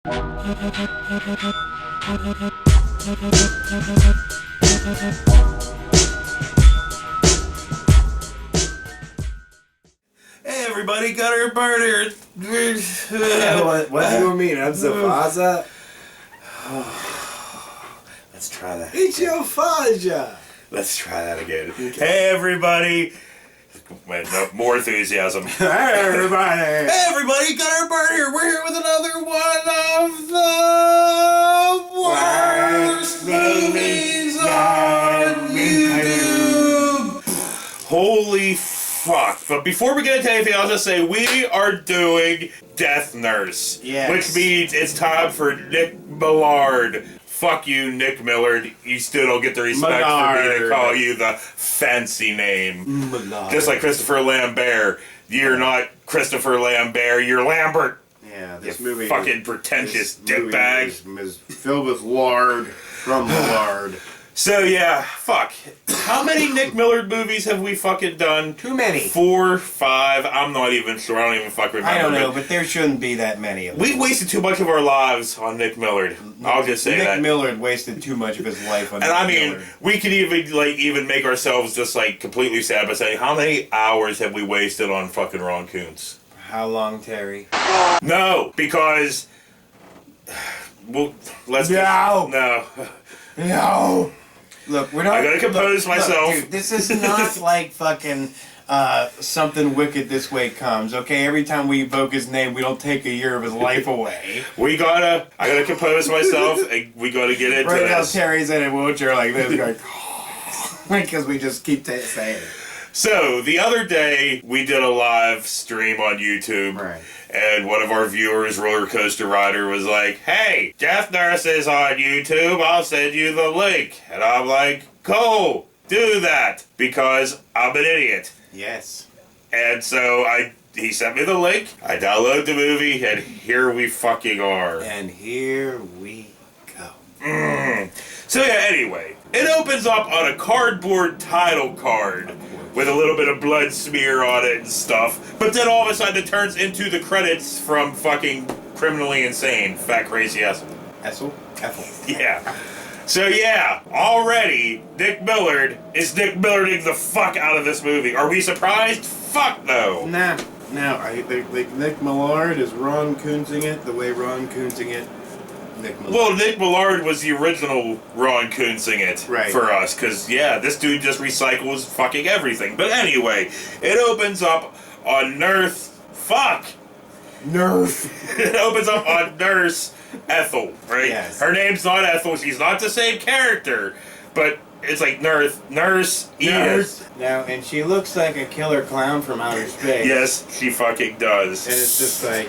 Hey everybody, got our burner. What do you mean? That's the Faza? Let's try that. It's your Faza. Let's try that again. Okay. Hey everybody. Wait, no, more enthusiasm. Hey everybody. Hey everybody, got our burner. We're here with another one of the worst movies on YouTube. Holy fuck. But before we get into anything, I'll just say we are doing Death Nurse. Yes. Which means it's time for Nick Millard. Fuck you, Nick Millard. You still don't get the respect for me to call you the fancy name. Millard. Just like Christopher Lambert. You're not Christopher Lambert, you're Lambert. Yeah, this You movie. fucking pretentious dickbag. is filled with lard from the lard. So yeah, fuck. How many Nick Millard movies have we fucking done? Too many. 4, 5. I'm not even sure. I don't even fucking remember. I don't know, but there shouldn't be that many of them. We wasted too much of our lives on Nick Millard. I'll just say that. Nick Millard wasted too much of his life on And Nick I mean, Millard. we could even make ourselves just like completely sad by saying, how many hours have we wasted on fucking Ron Coons? How long, Terry? No, because well, let's No. no. No. Look, we're not. I gotta compose myself. Dude, this is not like fucking something wicked this way comes. Okay, every time we evoke his name, we don't take a year of his life away. I gotta compose myself. And we gotta get into Right now, this. Terry's in a wheelchair like this, going because we just keep saying it. So the other day we did a live stream on YouTube. Right. And one of our viewers, Roller Coaster Rider, was like, hey, Death Nurse is on YouTube, I'll send you the link. And I'm like, cool, do that, because I'm an idiot. Yes. And so he sent me the link, I download the movie, and here we fucking are. And here we go. So yeah, anyway, it opens up on a cardboard title card with a little bit of blood smear on it and stuff, but then all of a sudden it turns into the credits from fucking Criminally Insane, Fat Crazy Ethel. Ethel? Yeah. So yeah, already Nick Millard is Nick Millarding the fuck out of this movie. Are we surprised? Fuck no. Nah. Now, Nick Millard is Ron Coonsing it the way Ron Coonsing it. Nick Millard. Well, Nick Millard was the original Ron Coonsing it for us, because, yeah, this dude just recycles fucking everything. But anyway, it opens up on Nurse... Fuck! Nerf. It opens up on Nurse Ethel, right? Yes. Her name's not Ethel, she's not the same character, but it's like Nurse Edith. Now, and she looks like a killer clown from outer space. Yes, she fucking does. And it's just like...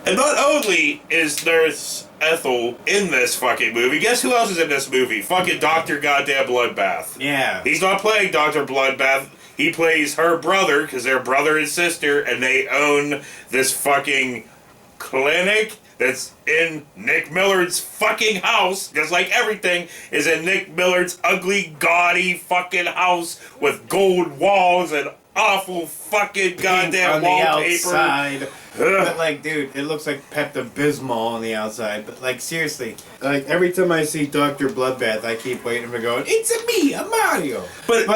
And not only is Nurse Ethel in this fucking movie, guess who else is in this movie? Fucking Dr. Goddamn Bloodbath. Yeah. He's not playing Dr. Bloodbath. He plays her brother, because they're brother and sister, and they own this fucking clinic that's in Nick Millard's fucking house, just like everything is in Nick Millard's ugly, gaudy fucking house with gold walls and awful fucking goddamn on the wallpaper. outside. But like, dude, it looks like Pepto-Bismol on the outside. But like, seriously, like every time I see Dr. Bloodbath, I keep waiting for going, "It's a me, a Mario." But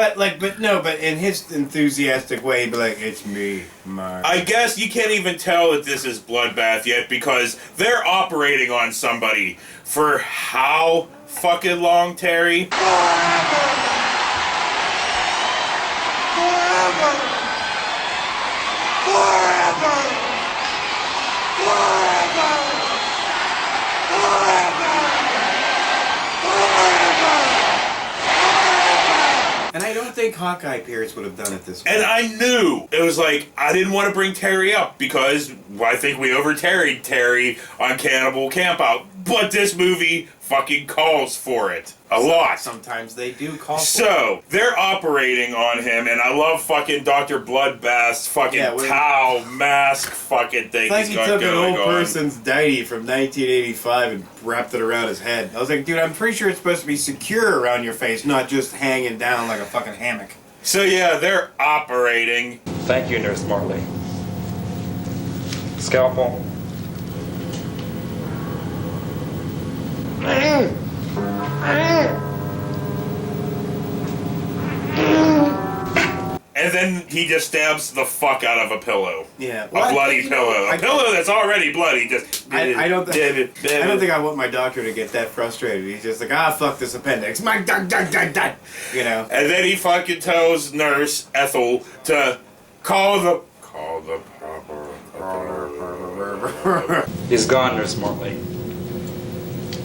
in his enthusiastic way, he'd be like, "It's me, Mario." I guess you can't even tell that this is Bloodbath yet because they're operating on somebody for how fucking long, Terry? Forever! And I don't think Hawkeye Pierce would have done it this way. And I knew. It was like, I didn't want to bring Terry up because I think we over-Terried Terry on Cannibal Campout. But this movie fucking calls for it. A lot. Sometimes they do call for it. So, they're operating on him, and I love fucking Dr. Bloodbath's fucking towel mask fucking thing. It's like he took an old person's diety from 1985 and wrapped it around his head. I was like, dude, I'm pretty sure it's supposed to be secure around your face, not just hanging down like a fucking hammock. So yeah, they're operating. Thank you, Nurse Marley. Scalpel. then he just stabs the fuck out of a pillow. Yeah. A bloody pillow. A pillow that's already bloody. Just. I don't think I want my doctor to get that frustrated. He's just like, fuck this appendix. My dun. You know. And then he fucking tells Nurse Ethel to call the proper. He's gone, Nurse Mortley.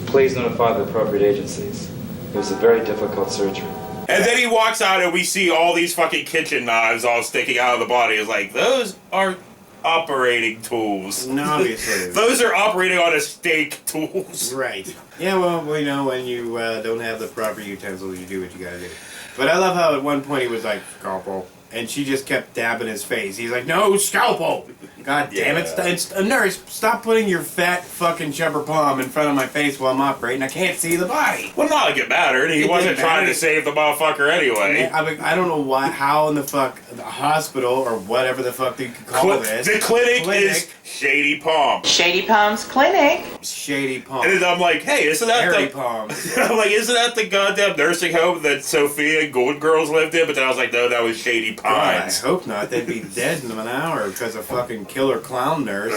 Please notify the appropriate agencies. It was a very difficult surgery. And then he walks out and we see all these fucking kitchen knives all sticking out of the body. It's like, those are operating tools. No, obviously. Those are operating on a steak tools. Right. Yeah, well, we know when you don't have the proper utensils, you do what you gotta do. But I love how at one point he was like, scalpel. And she just kept dabbing his face. He's like, no, scalpel! God damn it. It's a nurse, stop putting your fat fucking chubber palm in front of my face while I'm operating. I can't see the body. Well, not like it mattered. He wasn't trying to save the motherfucker anyway. I don't know how in the fuck the hospital or whatever the fuck they could call this. The clinic is Shady Palm. Shady Palms Clinic. Shady Palm. And I'm like, hey, isn't that Hairy Palms. I'm like, isn't that the goddamn nursing home that Sophia and Golden Girls lived in? But then I was like, no, that was Shady Pines. God, I hope not. They'd be dead in an hour because of fucking killer clown nurse.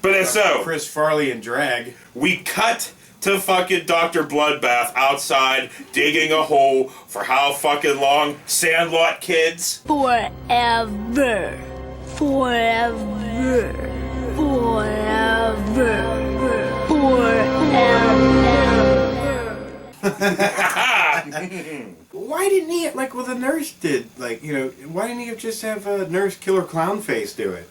But so Chris Farley and drag. We cut to fucking Dr. Bloodbath outside digging a hole for how fucking long? Sandlot kids? Forever. Forever. Forever. Why didn't he, like, well, the nurse did, like, you know, why didn't he just have a nurse killer clown face do it?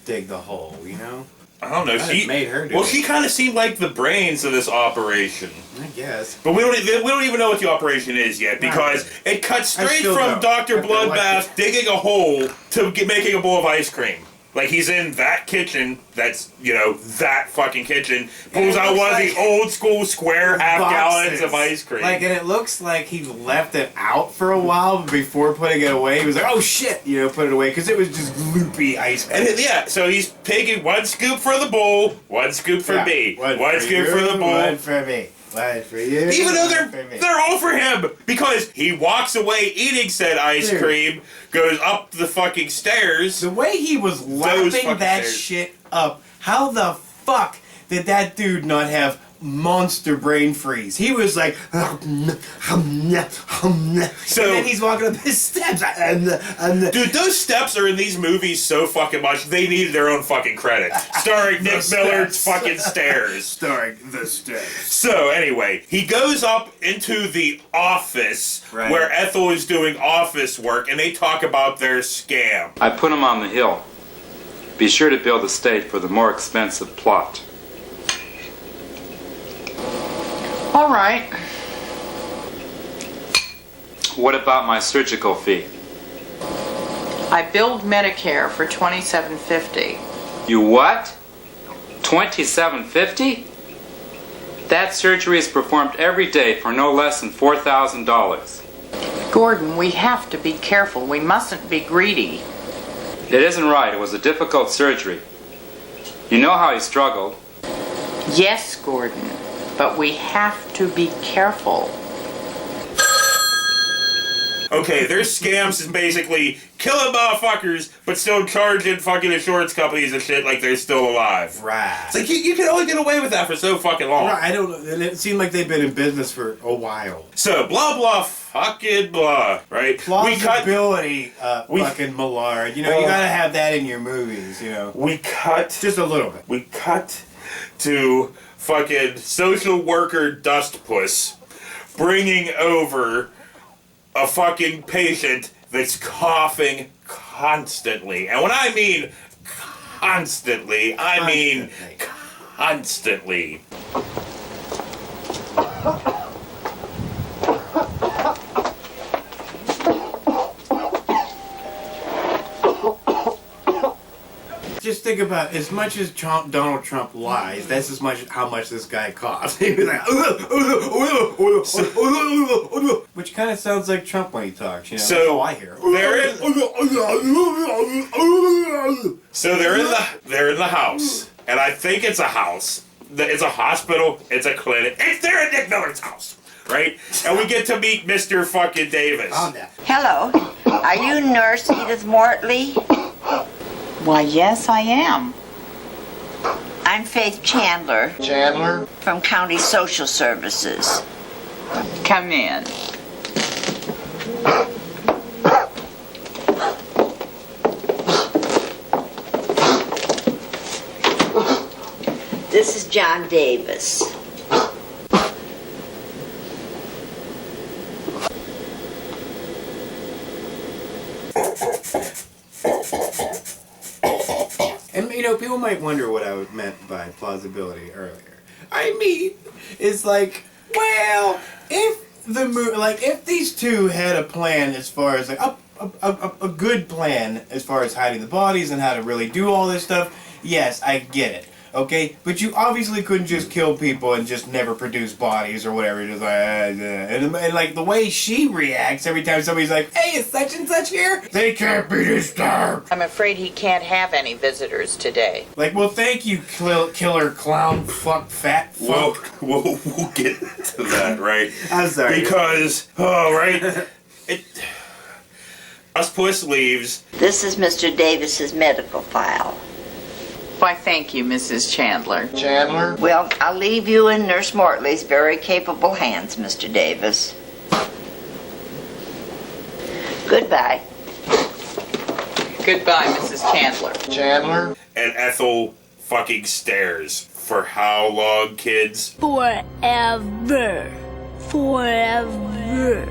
Dig the hole, you know? I don't know. She made her do well, it. she kind of seemed like the brains of this operation. I guess. But we don't even know what the operation is yet because it cuts straight from Dr. Bloodbath digging a hole to making a bowl of ice cream. Like, he's in that kitchen, that's, you know, that fucking kitchen, pulls out one of the old school square half-gallons of ice cream. Like, and it looks like he left it out for a while before putting it away. He was like, oh shit, you know, put it away, because it was just gloopy ice cream. And yeah, so he's taking one scoop for the bowl, one scoop for me, one scoop for the bowl. One for me. One for you. Even though they're all for him, because he walks away eating said ice cream, goes up the fucking stairs. The way he was lapping that shit up, how the fuck did that dude not have monster brain freeze? He was like, so, and then he's walking up his steps. Dude, those steps are in these movies so fucking much, they needed their own fucking credit. Starring Nick Millard's fucking stairs. Starring the steps. So, anyway, he goes up into the office where Ethel is doing office work, and they talk about their scam. I put him on the hill. Be sure to build a state for the more expensive plot. All right. What about my surgical fee? I billed Medicare for $27.50. You what? $27.50? That surgery is performed every day for no less than $4,000. Gordon, we have to be careful. We mustn't be greedy. It isn't right. It was a difficult surgery. You know how he struggled. Yes, Gordon, but we have to be careful. Okay, their scams is basically killing motherfuckers, but still charging fucking insurance companies and shit like they're still alive. Right. It's like, you can only get away with that for so fucking long. Right, I don't know. And it seemed like they've been in business for a while. So, blah, blah, fucking blah, right? Plausibility, fucking Millard. You know, you gotta have that in your movies, you know. We cut... Just a little bit. We cut to fucking social worker Dustpuss bringing over a fucking patient that's coughing constantly. And when I mean constantly, I mean constantly. Just think about, as much as Donald Trump lies, that's as much how much this guy coughs. He was like, which kind of sounds like Trump when he talks, you know. So I hear. They're in the house, and I think it's a house. It's a hospital. It's a clinic. They're in Nick Millard's house. right? And we get to meet Mr. fucking Davis. Calm down. Hello. Are you Nurse Edith Mortley? Why, yes, I am. I'm Faith Chandler. Chandler? From County Social Services. Come in. This is John Davis. And you know, people might wonder what I meant by plausibility earlier. I mean, it's like, well, if the if these two had a plan as far as like a good plan as far as hiding the bodies and how to really do all this stuff, yes, I get it. Okay, but you obviously couldn't just kill people and just never produce bodies or whatever. Just like, and like the way she reacts every time somebody's like, "Hey, is such and such here?" They can't be disturbed. I'm afraid he can't have any visitors today. Like, well, thank you, killer clown fat fuck. We'll get to that, right? I'm sorry. Because, us puss leaves. This is Mr. Davis's medical file. Why, thank you, Mrs. Chandler. Chandler? Well, I'll leave you in Nurse Mortley's very capable hands, Mr. Davis. Goodbye. Goodbye, Mrs. Chandler. Chandler? And Ethel fucking stares. For how long, kids? Forever. Forever.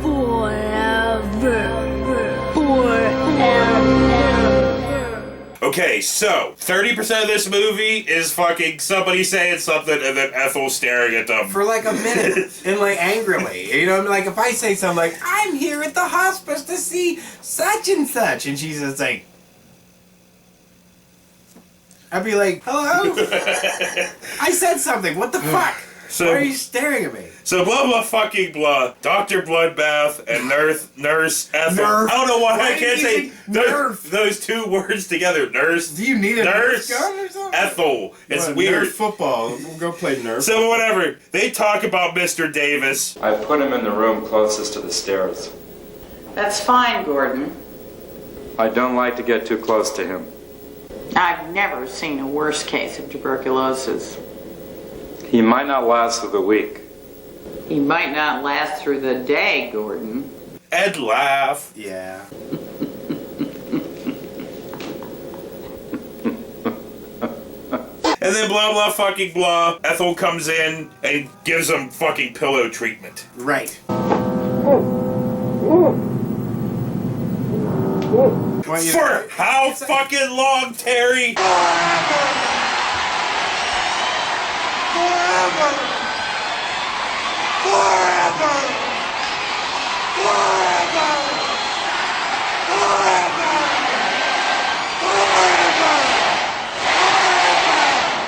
Forever. Forever. Okay, so 30% of this movie is fucking somebody saying something and then Ethel staring at them. For like a minute, and like angrily, you know, like if I say something like, "I'm here at the hospice to see such and such," and she's just like, I'd be like, "Hello? I said something. What the fuck? So, why are you staring at me?" So blah blah fucking blah. Dr. Bloodbath and Nurse Ethel. Nerf. I don't know why I Why can't do say you think those two words together. Nurse. Do you need a Nurse gun or something? Ethel. It's What, weird. Nerf football. We'll go play Nerf. So whatever. They talk about Mr. Davis. I put him in the room closest to the stairs. That's fine, Gordon. I don't like to get too close to him. I've never seen a worse case of tuberculosis. He might not last through the week. He might not last through the day, Gordon. Ed laugh. Yeah. And then blah blah fucking blah. Ethel comes in and gives him fucking pillow treatment. Right. For how fucking long, Terry?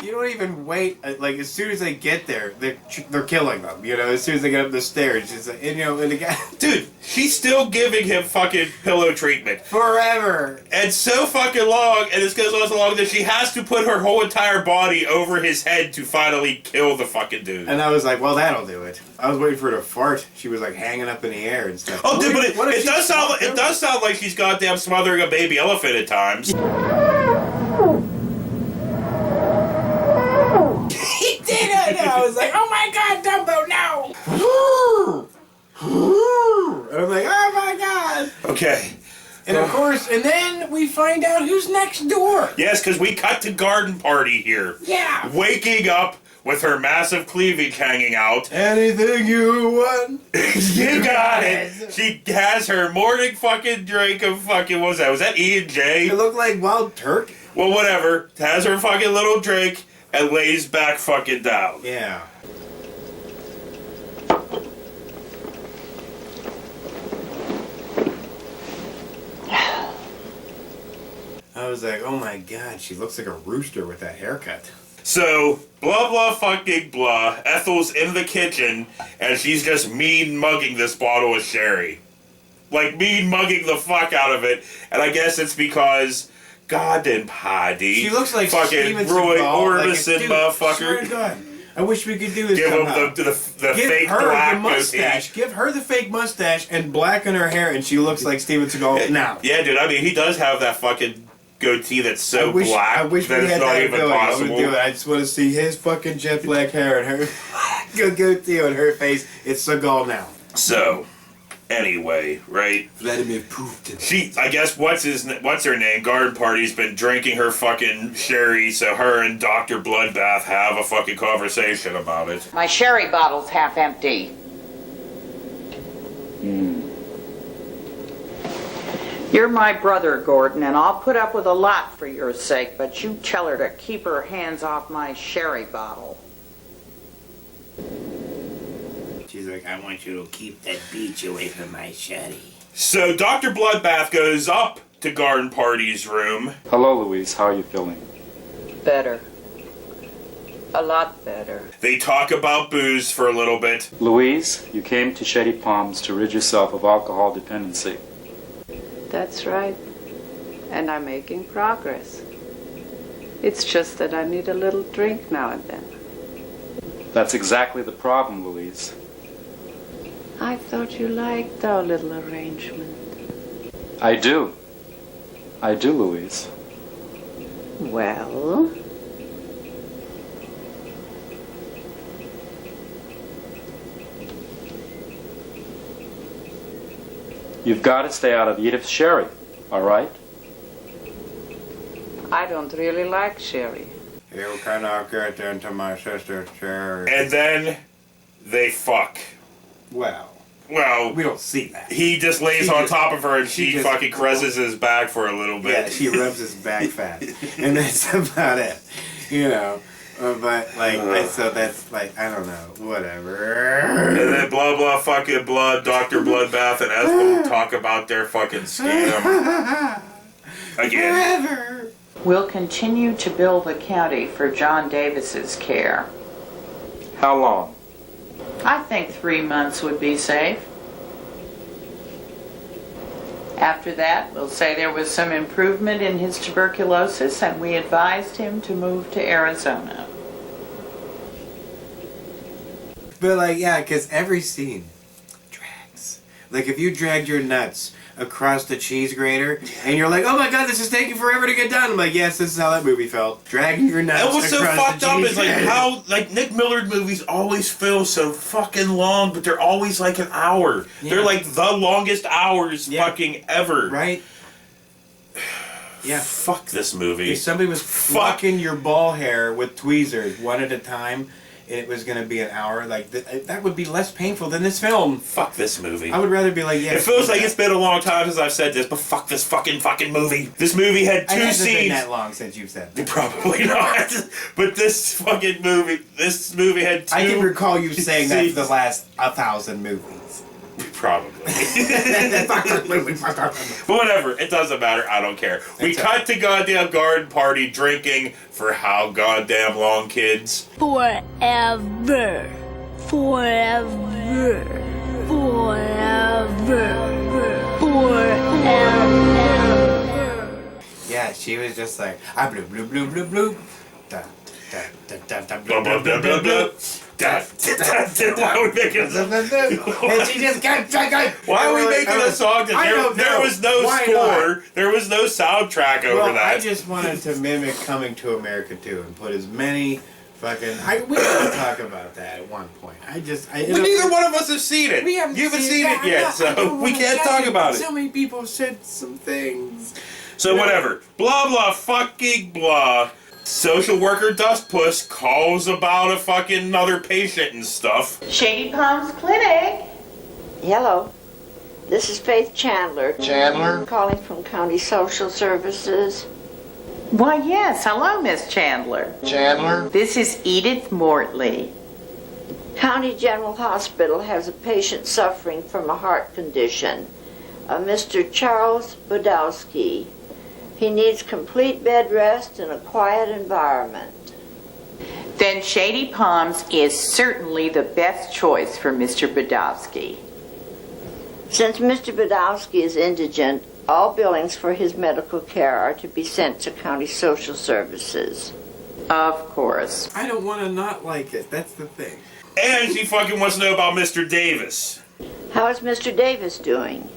You don't even wait. Like as soon as they get there, they're killing them. You know, as soon as they get up the stairs, it's like, and, you know, and the guy, Dude, she's still giving him fucking pillow treatment. forever. And so fucking long, and this goes on so long that she has to put her whole entire body over his head to finally kill the fucking dude. And I was like, well, that'll do it. I was waiting for her to fart. She was like hanging up in the air and stuff. Oh, dude, but What if it she does sound like she's goddamn smothering a baby elephant at times. He did it! And I was like, oh my god, Dumbo, no! And I'm like, oh my god! Okay. And of course, and then we find out who's next door. Yes, because we cut to garden party here. Yeah. Waking up with her massive cleavage hanging out. Anything you want. You got it. She has her morning fucking drink of fucking, what was that? Was that E&J? It looked like wild turkey. Well, whatever. Has her fucking little drink and lays back fucking down. Yeah. I was like, oh my god, she looks like a rooster with that haircut. So, blah blah fucking blah. Ethel's in the kitchen and she's just mean mugging this bottle of sherry. Like, mean mugging the fuck out of it. And I guess it's because God and Paddy. She looks like fucking Steven Roy Seagal, Orbison, dude, motherfucker. swear to God, I wish we could do this Give somehow. him the Give fake her black the mustache. goatee. Give her the fake mustache and blacken her hair, and she looks like Steven Seagal now. Yeah, dude. I mean, he does have that fucking goatee that's so black I wish that we it's had not that even ability. possible. I would do it. I just want to see his fucking jet black hair and her goatee on her face. It's Seagal now. So, anyway, right? Vladimir Putin. She, I guess, what's her name? Garden Party's been drinking her fucking sherry, so her and Dr. Bloodbath have a fucking conversation about it. My sherry bottle's half empty. You're my brother, Gordon, and I'll put up with a lot for your sake, but you tell her to keep her hands off my sherry bottle. She's like, I want you to keep that beach away from my sherry. So Dr. Bloodbath goes up to Garden Party's room. Hello, Louise. How are you feeling? Better. A lot better. They talk about booze for a little bit. Louise, you came to Shady Palms to rid yourself of alcohol dependency. That's right. And I'm making progress. It's just that I need a little drink now and then. That's exactly the problem, Louise. I thought you liked our little arrangement. I do. I do, Louise. Well, You've got to stay out of Edith's sherry, all right? I don't really like sherry. You cannot get into my sister's sherry. And then they fuck. Well, Well, we don't see that. he just lays She on just- top of her and she she just- fucking caresses his back for a little bit. Yeah, she rubs his back fat, and that's about it. You know, but like, so that's like, I don't know, whatever. And then blah blah fucking blood, Dr. Bloodbath and Ethel talk about their fucking scam. Again. Forever. We'll continue to bill the county for John Davis's care. How long? I think 3 months would be safe. After that, we'll say there was some improvement in his tuberculosis and we advised him to move to Arizona. But like, yeah, because every scene drags. Like, if you dragged your nuts across the cheese grater, and you're like, oh my god, this is taking forever to get done. I'm like, yes, this is how that movie felt. Dragging your nuts That was so across fucked the up cheese is like grater. how like Nick Millard movies always feel so fucking long, but they're always like an hour. Yeah. They're like the longest hours Yeah. fucking ever. Right? Yeah. Fuck this movie. If somebody was fucking your ball hair with tweezers one at a time, and it was going to be an hour, like, that would be less painful than this film. Fuck this movie. I would rather be like, yeah. It feels like it's been a long time since I've said this, but fuck this fucking movie. This movie had It two hasn't been scenes. that long since you've said that. Probably not. But this movie had two. I can recall you saying that for the scenes. last 1,000 movies. Probably. But whatever, it doesn't matter. I don't care. We It's cut to goddamn Garden Party drinking for how goddamn long, kids? Forever. Forever. Forever. Forever. Yeah, she was just like, I blue, blue, blue, blue, blue. Da, da, da, da, da, Blah blah blah blah blah. Why are we making a song? And she just kept going. Why are we making a song? I don't There know. was no Why score. There was no soundtrack over Well, that. I just wanted to mimic Coming to America too and put as many fucking. We didn't talk about that at one point. But neither one of us have seen it. You haven't seen it yet, so we can't talk about it. So many people said some things. So whatever. Blah blah fucking blah. Social worker Dustpuss calls about a fucking another patient and stuff. Shady Palms Clinic. Hello. This is Faith Chandler. Chandler? Calling from County Social Services. Why, yes. Hello, Miss Chandler. Chandler? This is Edith Mortley. County General Hospital has a patient suffering from a heart condition, Mr. Charles Budowski. He needs complete bed rest and a quiet environment. Then Shady Palms is certainly the best choice for Mr. Budowski. Since Mr. Budowski is indigent, all billings for his medical care are to be sent to County Social Services. Of course. I don't want to not like it. That's the thing. And she fucking wants to know about Mr. Davis. How is Mr. Davis doing?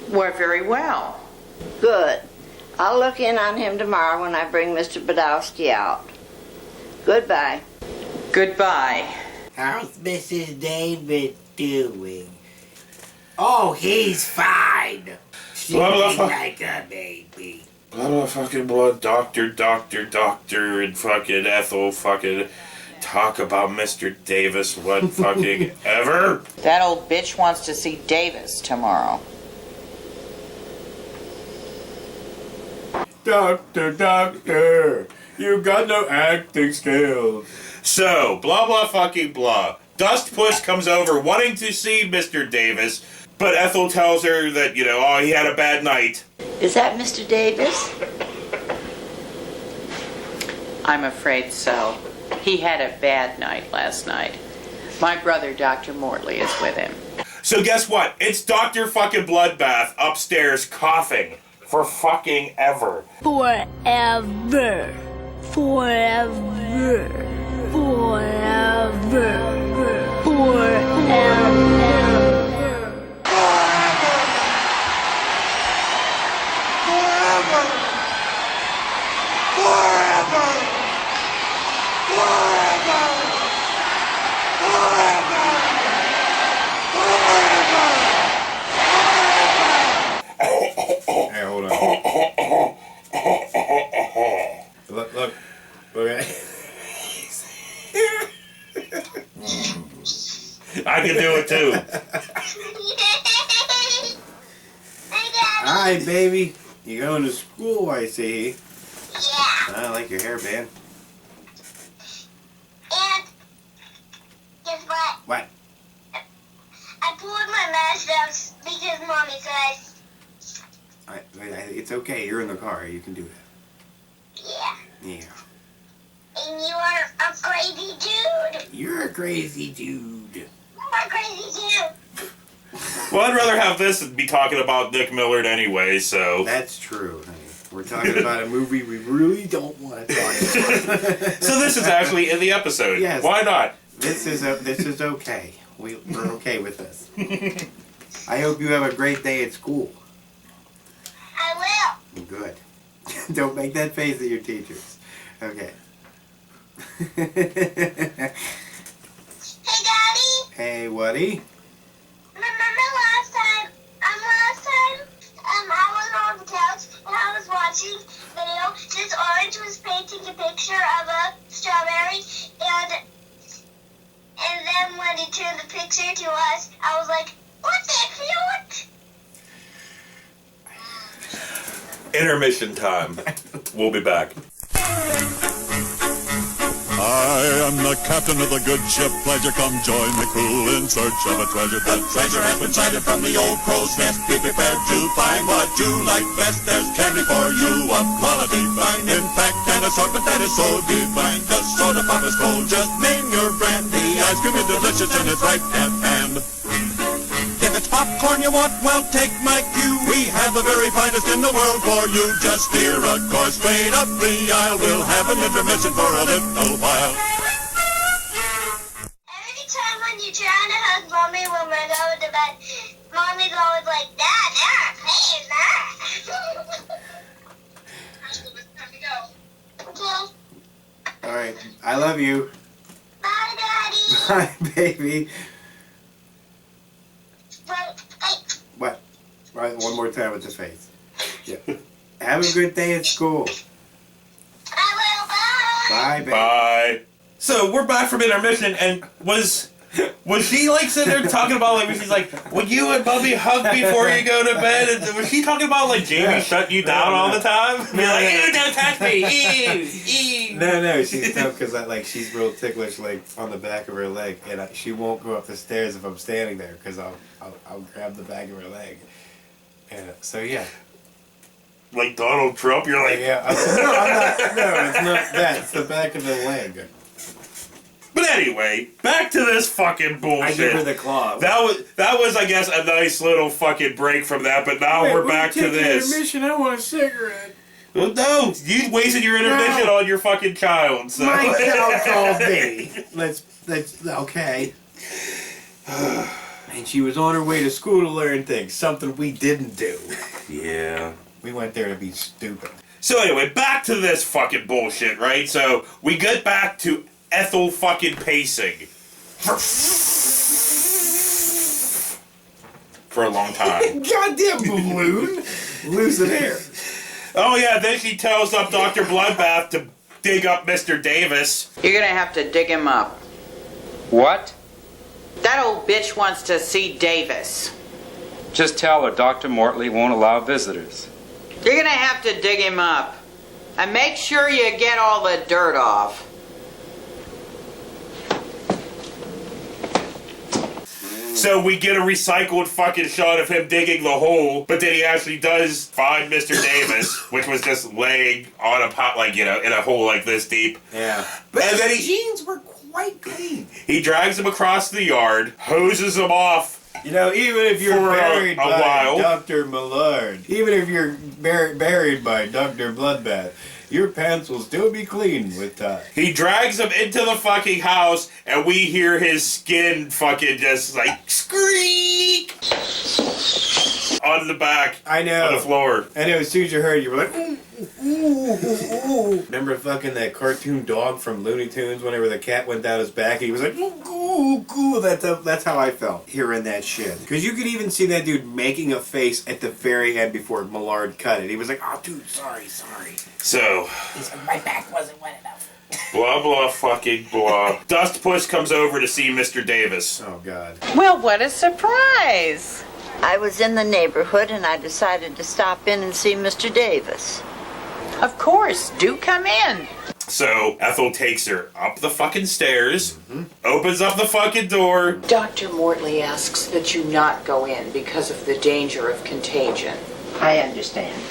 We're very well. Good. I'll look in on him tomorrow when I bring Mr. Badowski out. Goodbye. Goodbye. How's Mrs. Davis doing? Oh, he's fine. She's Blah, blah, blah. like a baby. Blah blah fucking blood, doctor, and fucking Ethel fucking talk about Mr. Davis, what fucking ever. That old bitch wants to see Davis tomorrow. Doctor, you got no acting skills. So, blah blah fucking blah. Dust Puss comes over wanting to see Mr. Davis, but Ethel tells her that, you know, oh, he had a bad night. Is that Mr. Davis? I'm afraid so. He had a bad night last night. My brother, Dr. Mortley, is with him. So guess what? It's Dr. fucking Bloodbath upstairs coughing for fucking ever. Forever. Forever. Forever. Forever. Hey, hold on. Look at I can do it too. Hi, baby. You going to school, I see. Yeah. I like your hairband. And guess what? What? I pulled my mask down because Mommy says, It's okay. You're in the car. You can do that. yeah. Yeah. And you are a crazy dude. You're a crazy dude. You're a crazy dude. Well, I'd rather have this than be talking about Nick Millard anyway, so. That's true, honey. We're talking about a movie we really don't want to talk about. So this is actually in the episode. Yes. Why not? This is okay. We're okay with this. I hope you have a great day at school. I will. Good. Don't make that face at your teachers. Okay. Hey, Daddy. Hey, Woody. Remember last time, I was on the couch and I was watching video. This orange was painting a picture of a strawberry, and then when he turned the picture to us, I was like, what the cute? Intermission time. We'll be back. I am the captain of the good ship Pleasure. Come join the crew in search of a treasure. The treasure has been sighted from the old crow's nest. Be prepared to find what you like best. There's candy for you of quality fine. In fact, an assortment that is so divine. The soda pop is cold, just name your brand. The ice cream is delicious and it's right at hand. If it's popcorn you want, well, take my cue. We have the very finest in the world for you. Just steer a course straight up the aisle. We'll have an intermission for a little while. Every time when you're trying to hug Mommy when we're going to bed, Mommy's always like, Dad, please, Okay. All right. I love you. Bye, Daddy. Bye, baby. What? Right, one more time with the face. Yeah. Have a good day at school. I will. Bye. Bye, baby. Bye. So we're back from intermission, and was she like sitting there talking about like she's like, would you and Bubby hug before you go to bed? And was she talking about like Jamie shut you down all the time? Be like, ew, don't touch me, ew, ew. No, she's tough because she's real ticklish, like on the back of her leg, and she won't go up the stairs if I'm standing there because I'll grab the back of her leg, and so yeah. Like Donald Trump, you're like, Yeah, no, it's not that. It's the back of the leg. But anyway, back to this fucking bullshit. I give her the claw. That was, I guess, a nice little fucking break from that. But now we're back to this. Intermission. I want a cigarette. Well, no, you wasted your intermission on your fucking child. So. My child's all day. Let's, okay. And she was on her way to school to learn things, something we didn't do. Yeah. We went there to be stupid. So anyway, back to this fucking bullshit, right? So we get back to Ethel fucking pacing. For a long time. Goddamn balloon! Losing air. Oh yeah, then she tells up Dr. Bloodbath to dig up Mr. Davis. You're gonna have to dig him up. What? That old bitch wants to see Davis. Just tell her Dr. Mortley won't allow visitors. You're gonna have to dig him up. And make sure you get all the dirt off. So we get a recycled fucking shot of him digging the hole, but then he actually does find Mr. Davis, which was just laying on a pot, like, you know, in a hole like this deep. Yeah. But and then his jeans were quite clean. He drags him across the yard, hoses him off. You know, even if you're buried by while. Dr. Millard, even if you're buried by Dr. Bloodbath, your pants will still be clean with time. He drags him into the fucking house, and we hear his skin fucking just like squeak on the back. I know. On the floor. I know. As soon as you heard it, you were like, ooh, ooh, ooh, ooh. Remember fucking that cartoon dog from Looney Tunes? Whenever the cat went down his back, he was like, ooh, ooh, ooh. That's how I felt hearing that shit. Because you could even see that dude making a face at the very end before Millard cut it. He was like, oh, dude, sorry. So. He's like, my back wasn't wet enough. Blah, blah, fucking blah. Dustpuss comes over to see Mr. Davis. Oh, God. Well, what a surprise. I was in the neighborhood and I decided to stop in and see Mr. Davis. Of course, do come in. So Ethel takes her up the fucking stairs, opens up the fucking door. Dr. Mortley asks that you not go in because of the danger of contagion. I understand.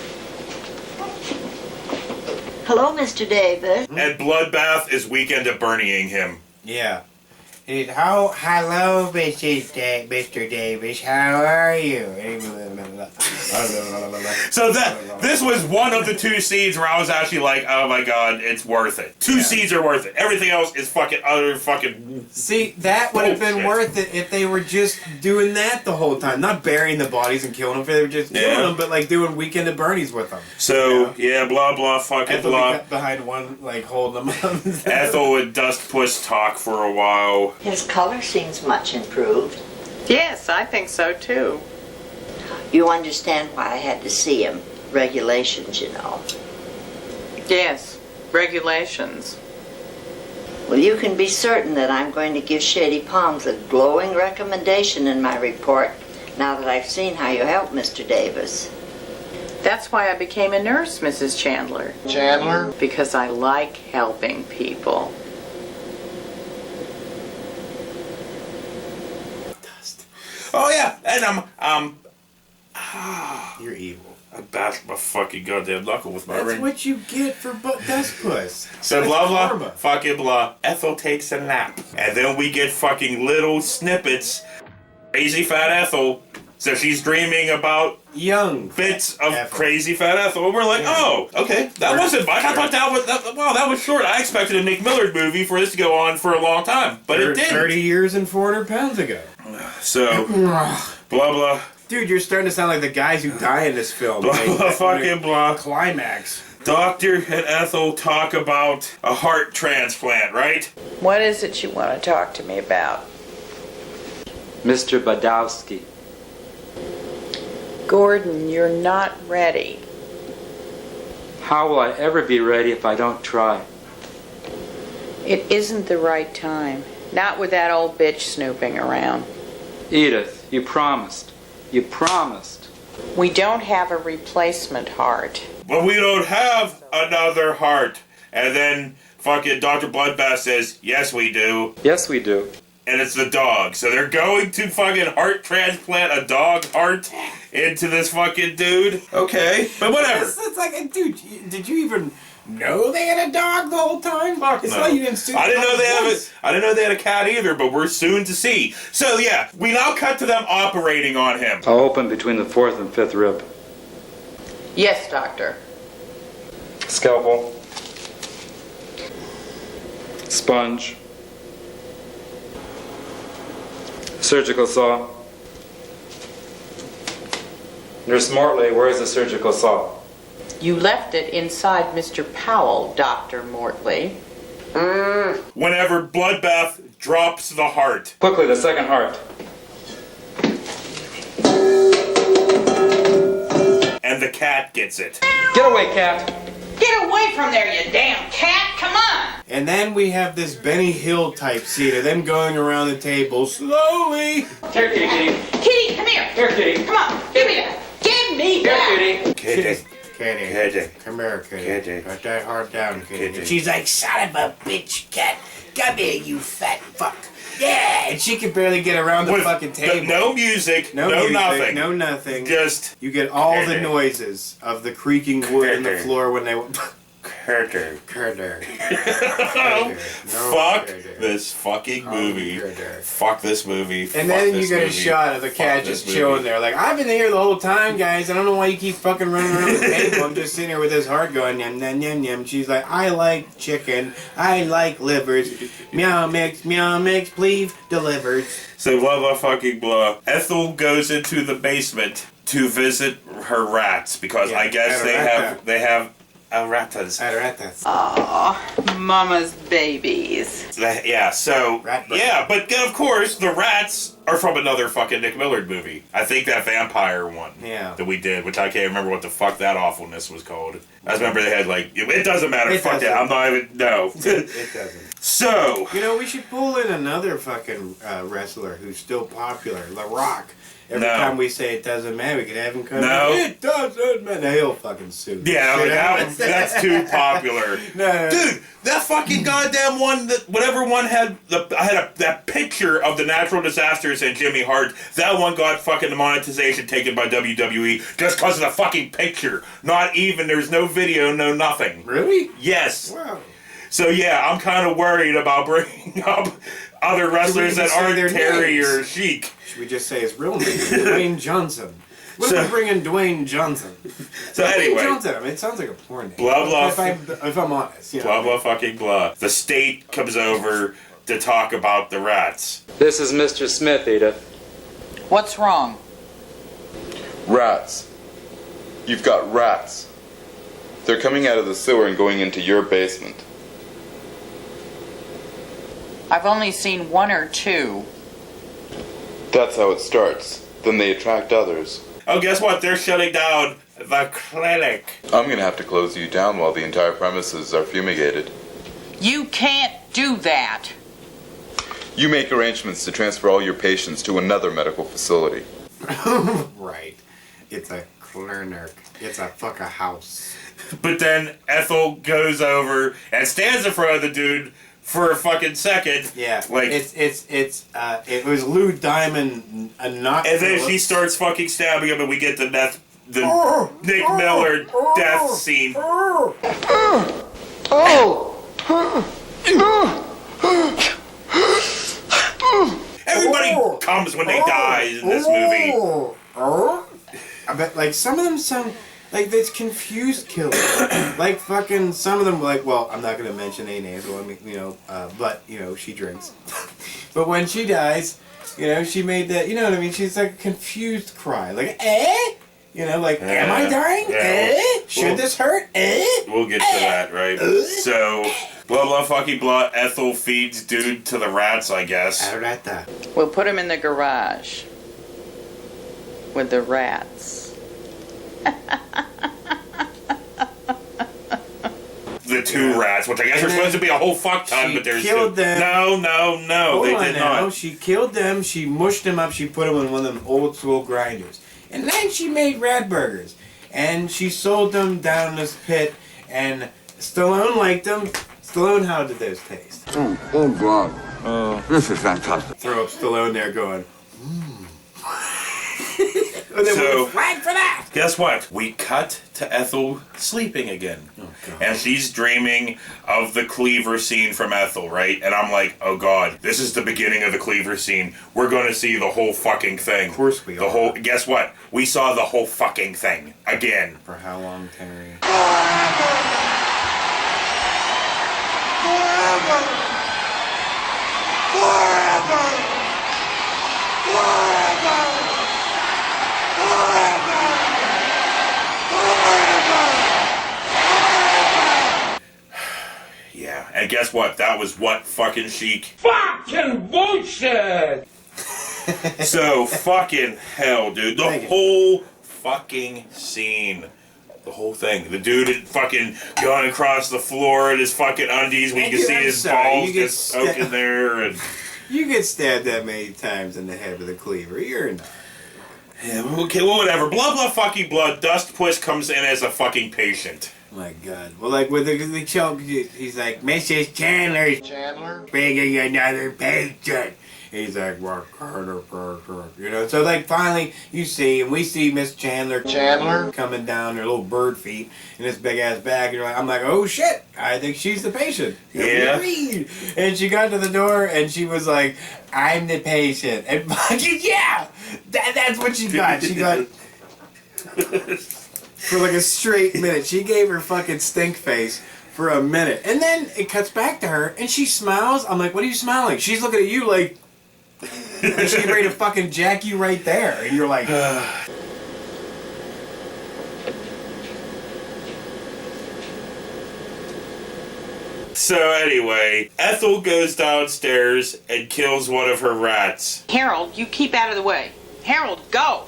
Hello, Mr. Davis. And Bloodbath is weekend at Bernieing him. Yeah. Hello, Mr. Davis. How are you? So this was one of the two scenes where I was actually like, oh my god, it's worth it. Two scenes are worth it. Everything else is fucking utter fucking. See, that would have been worth it if they were just doing that the whole time. Not burying the bodies and killing them, if they were just killing them, but like doing Weekend at Bernie's with them. So, yeah, blah, blah, fucking Ethel blah. got behind one, like, holding them up. Ethel and Dustpuss talk for a while. His color seems much improved. Yes, I think so too. You understand why I had to see him. Regulations, you know. Yes, regulations. Well, you can be certain that I'm going to give Shady Palms a glowing recommendation in my report now that I've seen how you helped Mr. Davis. That's why I became a nurse, Mrs. Chandler. Chandler? Because I like helping people. Oh yeah, and You're evil. I bashed my fucking goddamn knuckle with my That's ring. what you get for Dustpuss. So That's blah blah, karma. fucking blah. Ethel takes a nap, and then we get fucking little snippets. Crazy fat Ethel. So she's dreaming about Young bits of Ethel. crazy fat Ethel, and we're like, oh, okay, that wasn't much. I thought that was short. I expected a Nick Millard movie for this to go on for a long time, but it didn't. 30 years and 400 pounds ago. So blah blah. Dude, you're starting to sound like the guys who die in this film. Blah blah fucking blah. Climax. Doctor and Ethel talk about a heart transplant, right? What is it you want to talk to me about? Mr. Badowski. Gordon, you're not ready. How will I ever be ready if I don't try? It isn't the right time. Not with that old bitch snooping around. Edith, you promised. You promised. We don't have a replacement heart. But we don't have another heart. And then fucking Dr. Bloodbath says, yes we do. Yes, we do. And it's the dog. So they're going to fucking heart transplant a dog heart into this fucking dude. Okay. But whatever. That's like, dude, did you even know they had a dog the whole time? Fuck It's no. like you didn't see I didn't know once. I didn't know they had a cat either, but we're soon to see. So yeah, we now cut to them operating on him. I'll open between the 4th and 5th rib. Yes, doctor. Scalpel. Sponge. Surgical saw. Nurse Mortley, where is the surgical saw? You left it inside Mr. Powell, Dr. Mortley. Whenever Bloodbath drops the heart. Quickly, the second heart. And the cat gets it. Get away, cat. Get away from there, you damn cat! Come on! And then we have this Benny Hill type scene of them going around the table slowly. Here, kitty, kitty. Kitty, come here! Here, kitty. Come on, give me that! Give me that! Here, kitty. Kitty. Kitty. Come here, Kitty. Kitty. Put that heart down, Kitty. And she's like, son of a bitch, cat. Come here, you fat fuck. Yeah, and she can barely get around the fucking table. No music, no music, nothing. no nothing. Just you get all the noises of the creaking wood in the Curder. floor when they. Curder. Curder. Fuck this fucking movie. Fuck this movie. And then Fuck you get a this movie. shot of the cat Fuck just this chilling movie. there, like, I've been here the whole time, guys. I don't know why you keep fucking running around the table. I'm just sitting here with this heart going, yum, yum, yum, yum. She's like, I like chicken. I like livers. Meow mix, please, delivered. So blah blah fucking blah. Ethel goes into the basement to visit her rats because Yeah, I guess they have ratas. Ratas. Aw, Mama's babies. Yeah, so Rat burger. yeah, but of course the rats are from another fucking Nick Millard movie. I think that vampire one Yeah. that we did, which I can't remember what the fuck that awfulness was called. I just remember they had like it doesn't matter. Fuck that. I'm not even no. It doesn't. So You know, we should pull in another fucking wrestler who's still popular, The Rock. Every No. time we say it doesn't matter, we could have him come No. in. It doesn't matter. He'll fucking sue. yeah, Shit that out. one, that's too popular. No. Dude, that fucking goddamn one, that whatever one had that picture of the natural disasters and Jimmy Hart. That one got fucking the monetization taken by WWE just because of the fucking picture. Not even there's no video, no nothing. Really? Yes. Wow. So yeah, I'm kind of worried about bringing up other wrestlers that even say aren't their Terry names? or Sheik. Should we just say his real name? Dwayne Johnson. What So- if we bring in Dwayne Johnson? So anyway, Dwayne Johnson. I mean, it sounds like a porn name. Blah, blah. If I'm honest. You know. blah blah fucking blah. The state comes over to talk about the rats. This is Mr. Smith, Edith. What's wrong? Rats. You've got rats. They're coming out of the sewer and going into your basement. I've only seen one or two. That's how it starts. Then they attract others. Oh, guess what? They're shutting down the clinic. I'm gonna have to close you down while the entire premises are fumigated. You can't do that. You make arrangements to transfer all your patients to another medical facility. Right. It's a clinic. It's a fucking house. But then Ethel goes over and stands in front of the dude for a fucking second. Yeah. Like, it was Lou Diamond, not. and then she Phillips. starts fucking stabbing him, and we get the Nick Millard death scene. Everybody comes when they die in this movie. I bet, like, some of them sound like this confused killer. Like, fucking, some of them, like, well, I'm not gonna mention any names, well, I mean, you know, but, you know, she drinks. But when she dies, you know, she made that, you know what I mean? She's like a confused cry. Like, eh? You know, like, am I dying? Yeah, Eh? Should well- this hurt? Eh? We'll get to that, right? So, blah blah fucking blah. Ethel feeds dude to the rats, I guess. Arata. We'll put him in the garage with the rats. The two rats, which I guess are And supposed to be a whole fuck ton, she but there's killed two. them. No, Hold they on did now. not. She killed them, she mushed them up, she put them in one of them old school grinders. And then she made rat burgers. And she sold them down this pit, and Stallone liked them. Stallone, how did those taste? Oh God. This is fantastic. Throw up Stallone there going, And then So- we flag for that! Guess what? We cut to Ethel sleeping again. Oh, God. And she's dreaming of the cleaver scene from Ethel, right? And I'm like, oh God, this is the beginning of the cleaver scene. We're gonna see the whole fucking thing. Of course we The are. whole, guess what? We saw the whole fucking thing. Again. For how long, Terry? Yeah, and guess what? That was what fucking chic. Fucking bullshit! So fucking hell, dude. The whole fucking scene. The whole thing. The dude had fucking going across the floor in his fucking undies when you can see his balls just soaking there. And you get stabbed that many times in the head with a cleaver. You're not. Yeah, okay, well, whatever. Blah, blah, fucking blood. Dust Puss comes in as a fucking patient. My God. Well, like with the choke, he's like, Mrs. Chandler, bringing another patient. He's like, work harder, you know. So like finally, you see, and we see Miss Chandler coming down her little bird feet and this big ass bag. And I'm like, oh shit, I think she's the patient. Yeah. And she got to the door and she was like, I'm the patient. And fucking yeah, that's what she got. She got. For like a straight minute. She gave her fucking stink face for a minute. And then it cuts back to her and she smiles. I'm like, what are you smiling? She's looking at you like, and she's ready to fucking jack you right there. And you're like, So anyway, Ethel goes downstairs and kills one of her rats. Harold, you keep out of the way. Harold, go!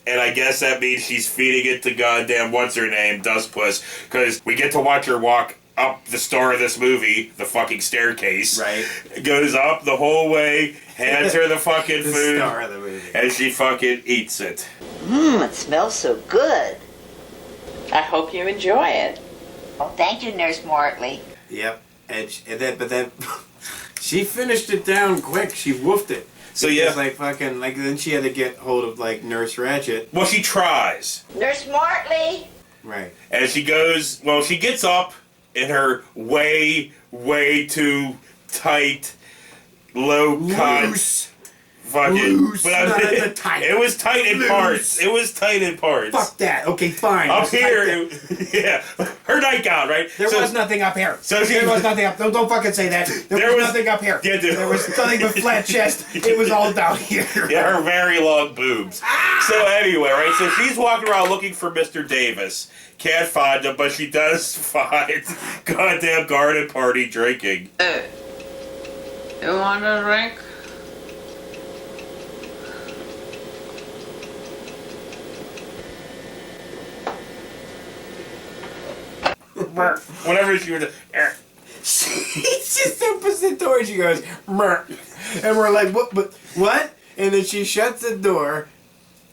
And I guess that means she's feeding it to goddamn what's-her-name, Dustpuss, because we get to watch her walk up the star of this movie, the fucking staircase. Right. Goes up the whole way, hands her the fucking the food, star of the movie. and she fucking eats it. It smells so good. I hope you enjoy it. Oh, thank you, Nurse Mortley. Yep. But then she finished it down quick. She woofed it. So because, then she had to get hold of like Nurse Ratchet. Well, she tries. Nurse Mortley. Right. And she goes, she gets up in her way too tight, low cut. Fucking, Loose, not tight. It was tight in Loose. parts. It was tight in parts. Fuck that. Okay, fine. Up here, yeah, her nightgown, right? There was nothing up here. So there was nothing up. Don't fucking say that. There was nothing up here. Yeah, there was nothing but flat chest. It was all down here. Yeah, her very long boobs. So anyway, right? So she's walking around looking for Mr. Davis. Can't find him, but she does find goddamn garden party drinking. You want a drink? Whatever she was. She just opens the door and she goes, "Merk," and we're like, what? And then she shuts the door,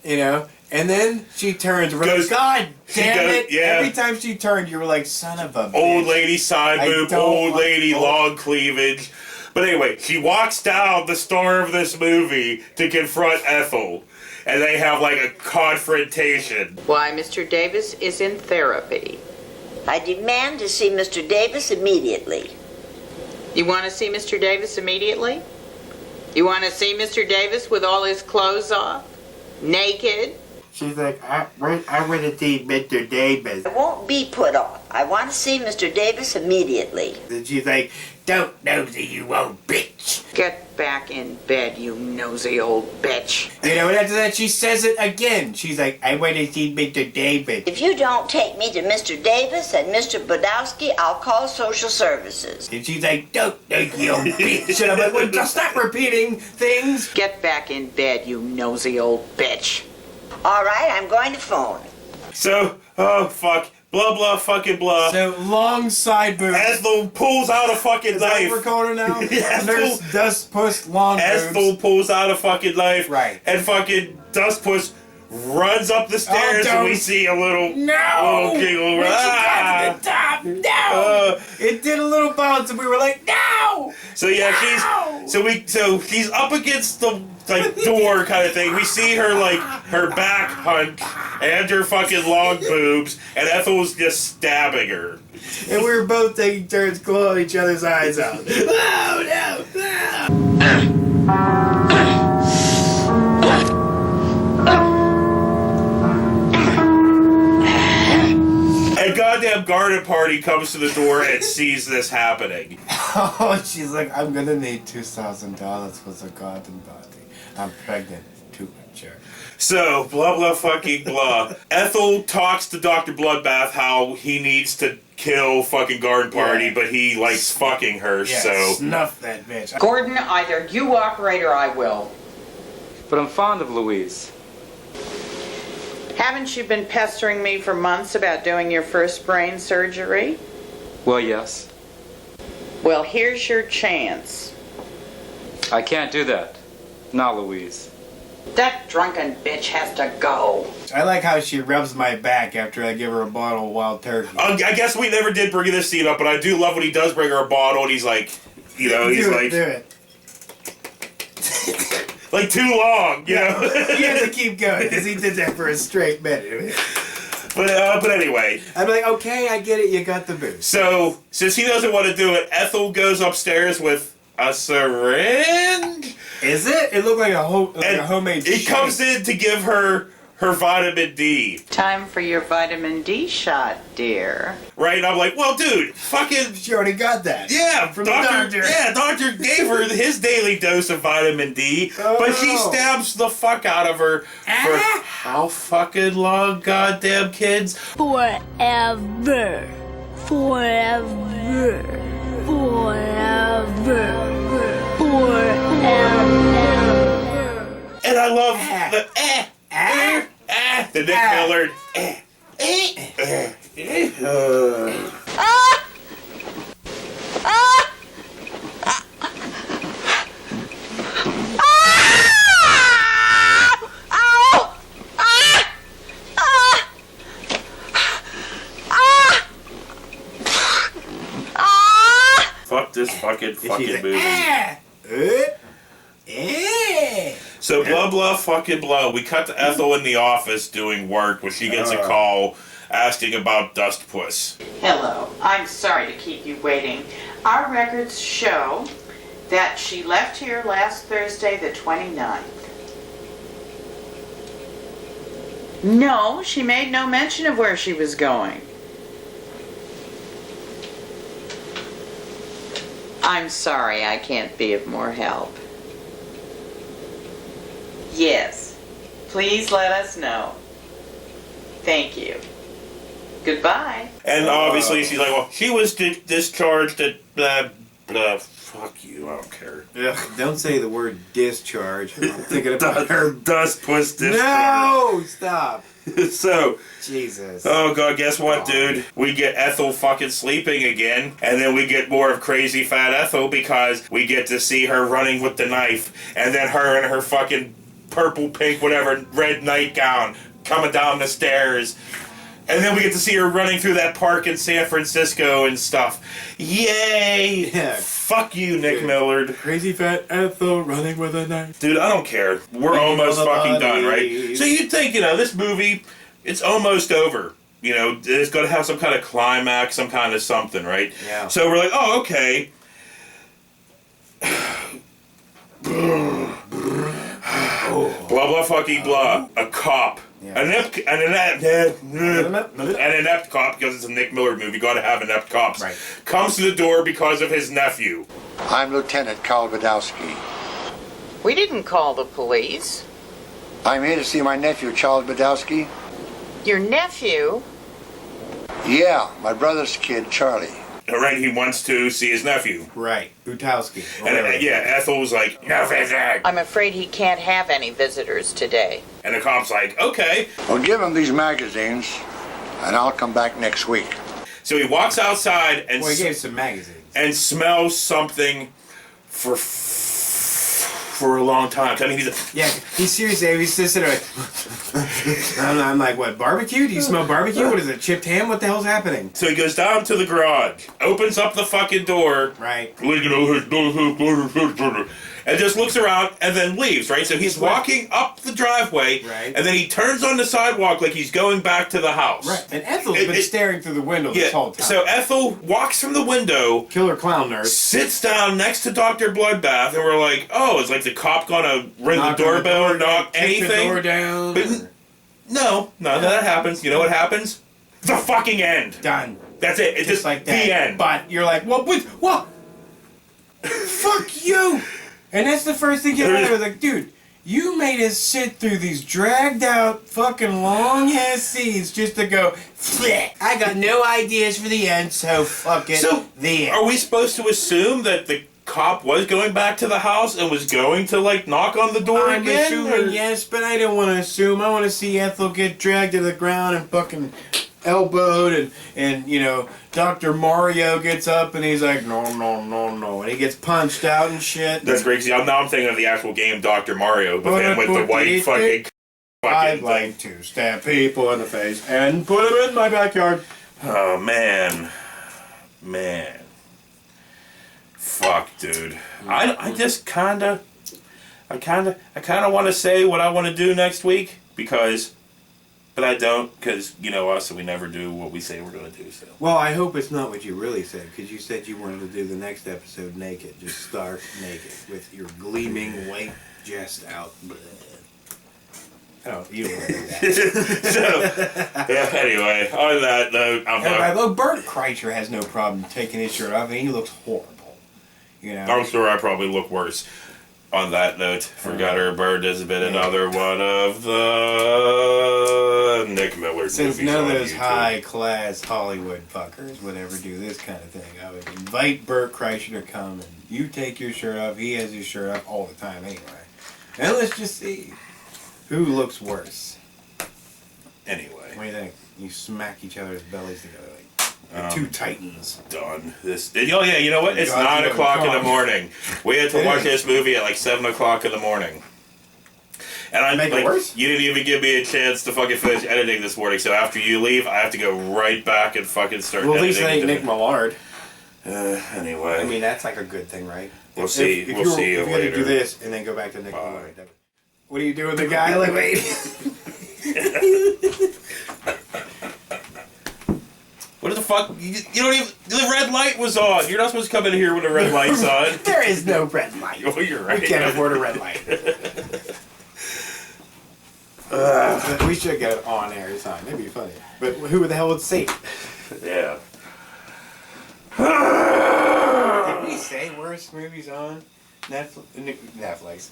you know, and then she turns. We're like, God damn it! Yeah. Every time she turned, you were like, son of a bitch. Old lady side boob, old lady like- long cleavage. But anyway, she walks down the star of this movie to confront Ethel, and they have like a confrontation. Why, Mr. Davis is in therapy. I demand to see Mr. Davis immediately. You want to see Mr. Davis immediately? You want to see Mr. Davis with all his clothes off? Naked? She's like, I want to see Mr. Davis. I won't be put off. I want to see Mr. Davis immediately. Then she's like, don't nosy, you old bitch. Get back in bed, you nosy old bitch. You know, and after that she says it again. She's like, I want to see Mr. Davis. If you don't take me to Mr. Davis and Mr. Bodowski, I'll call social services. And she's like, don't nosy old bitch. And I'm like, well, just stop repeating things. Get back in bed, you nosy old bitch. All right, I'm going to phone. So, oh fuck, blah blah fucking blah. So long side boob. Ethel pulls out a fucking Is knife. that what we're calling her now? Yeah, Nurse Dustpuss long Ethel boobs. pulls out a fucking knife. Right. And fucking Dustpuss runs up the stairs and we see a little giggle. When she got to the top, no! It did a little bounce and we were like, no! So yeah, she's up against the like door kind of thing. We see her like her back hunch and her fucking long boobs, and Ethel's just stabbing her. And we were both taking turns clawing each other's eyes out. Oh, no! A goddamn garden party comes to the door and sees this happening. Oh, she's like, I'm gonna need $2,000 for the garden party. I'm pregnant. Too mature. So, blah blah fucking blah. Ethel talks to Dr. Bloodbath how he needs to kill fucking garden party, but he likes fucking her, so... Snuff that bitch. Gordon, either you operate or I will. But I'm fond of Louise. Haven't you been pestering me for months about doing your first brain surgery? Well, yes. Well, here's your chance. I can't do that. Not Louise. That drunken bitch has to go. I like how she rubs my back after I give her a bottle of wild turkey. I guess we never did bring this scene up, but I do love when he does bring her a bottle and he's like, you know, he's do like... Do it. Like, too long, you know? You have to keep going, because he did that for a straight minute. But anyway. I'm like, okay, I get it, you got the booze. So, since he doesn't want to do it, Ethel goes upstairs with a syringe? Is it? It looked like a homemade He comes in to give her vitamin D. Time for your vitamin D shot, dear. Right? And I'm like, well, dude, fucking... She already got that. Yeah, from the doctor. Yeah, doctor gave her his daily dose of vitamin D, but she stabs the fuck out of her for how fucking long, goddamn kids? Forever. Forever. Forever. Forever. And I love the Nick Millard. Fuck this fucking movie. So blah blah fucking blah. We cut to Ethel in the office doing work when she gets a call asking about Dust Puss. Hello. I'm sorry to keep you waiting. Our records show that she left here last Thursday, the 29th. No, she made no mention of where she was going. I'm sorry, I can't be of more help. Yes, please let us know. Thank you. Goodbye. And obviously she's like, well, she was discharged at fuck you, I don't care. Ugh, don't say the word discharge. I'm thinking about her. Dust Puss discharge. No! Stop. So, Jesus. Oh god, guess what, dude? We get Ethel fucking sleeping again, and then we get more of crazy fat Ethel because we get to see her running with the knife, and then her in her fucking purple, pink, whatever, red nightgown coming down the stairs. And then we get to see her running through that park in San Francisco and stuff. Yay! Yeah. Fuck you, Nick Millard. Crazy fat Ethel running with a knife. Dude, I don't care. We're almost fucking done, right? So you'd think, this movie, it's almost over. It's going to have some kind of climax, some kind of something, right? Yeah. So we're like, oh, okay. Blah, blah, fucking blah. A cop. Yeah. An inept cop, because it's a Nick Miller movie, gotta have inept cops. Right. Comes to the door because of his nephew. I'm Lieutenant Carl Badowski. We didn't call the police. I'm here to see my nephew, Charles Badowski. Your nephew? Yeah, my brother's kid, Charlie. Right, he wants to see his nephew. Right, Butowski. And Ethel was like, no visit. I'm afraid he can't have any visitors today. And the cop's like, okay. Well, give him these magazines, and I'll come back next week. So he walks outside and he gave some magazines. And smells something for a long time. I mean, he's seriously, he's just sitting there like, I'm like, what, barbecue? Do you smell barbecue? What is it, chipped ham? What the hell's happening? So he goes down to the garage, opens up the fucking door. Right. and just looks around and then leaves, right? So he's walking up the driveway, right, and then he turns on the sidewalk like he's going back to the house. Right, and Ethel's been staring through the window this whole time. So Ethel walks from the window, killer clown nurse, sits down next to Dr. Bloodbath, and we're like, oh, is like the cop gonna ring the doorbell or knock anything? The door down. But no, none of that happens. You know what happens? The fucking end. Done. That's it. It's just like that. The end. But you're like, what? Fuck you! And that's the first thing you heard. I was like, dude, you made us sit through these dragged out fucking long ass scenes just to go, flick. I got no ideas for the end, so fuck it. So, the end. Are we supposed to assume that the cop was going back to the house and was going to, like, knock on the door I'm again? assuming yes, but I don't want to assume. I want to see Ethel get dragged to the ground and fucking elbowed, and you know, Dr. Mario gets up and he's like, no, and he gets punched out and shit. That's great. See, now I'm thinking of the actual game Dr. Mario, but then with the white fucking I'd like to stab people in the face and put them in my backyard. Oh, man. Fuck, dude. I just kind of want to say what I want to do next week, but I don't, because you know us, and we never do what we say we're going to do. So. Well, I hope it's not what you really said, because you said you wanted to do the next episode naked, just stark naked, with your gleaming white chest out. Oh, you don't want to do that. So, yeah, anyway, on that note, I'm done. Look, Bert Kreischer has no problem taking his shirt off, and he looks horrible. You know? I'm sure I probably look worse. On that note, Forgot Her Bird has been another one of the Nick Miller Since movies none of on those YouTube. high-class Hollywood fuckers would ever do this kind of thing, I would invite Bert Kreischer to come, and you take your shirt off, he has his shirt off all the time anyway. And let's just see who looks worse. Anyway. What do you think? You smack each other's bellies together like two titans. Done. Oh yeah, you know what? It's 9 o'clock in the morning. We had to watch this movie at like 7 o'clock in the morning. And I Make it worse? You didn't even give me a chance to fucking finish editing this morning. So after you leave, I have to go right back and fucking start. Well, at editing. least it ain't Nick Millard. Anyway. I mean, that's like a good thing, right? We'll see. We'll see you if you later. had to do this and then go back to Nick Millard. What do you do with the guy? Like, wait. What the fuck? You don't even. The red light was on. You're not supposed to come in here when the red light's on. There is no red light. Oh, you're right. We can't afford a red light. We should get an on-air sign. That'd be funny. But who the hell would see it? Yeah. Did we say worst movies on Netflix?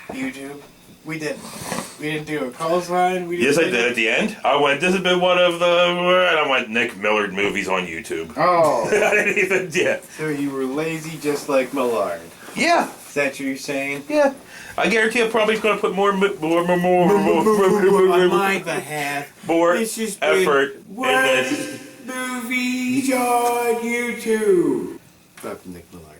YouTube? We didn't. We didn't do a call sign. Yes, I did at the end. I went, this has been one of the... And I went, Nick Millard movies on YouTube. Oh. I didn't even... Yeah. So you were lazy just like Millard. Yeah. Is that what you're saying? Yeah. I guarantee I'm probably going to put more on my behalf. More This has effort been in this. movies on YouTube. Fuck Nick Millard.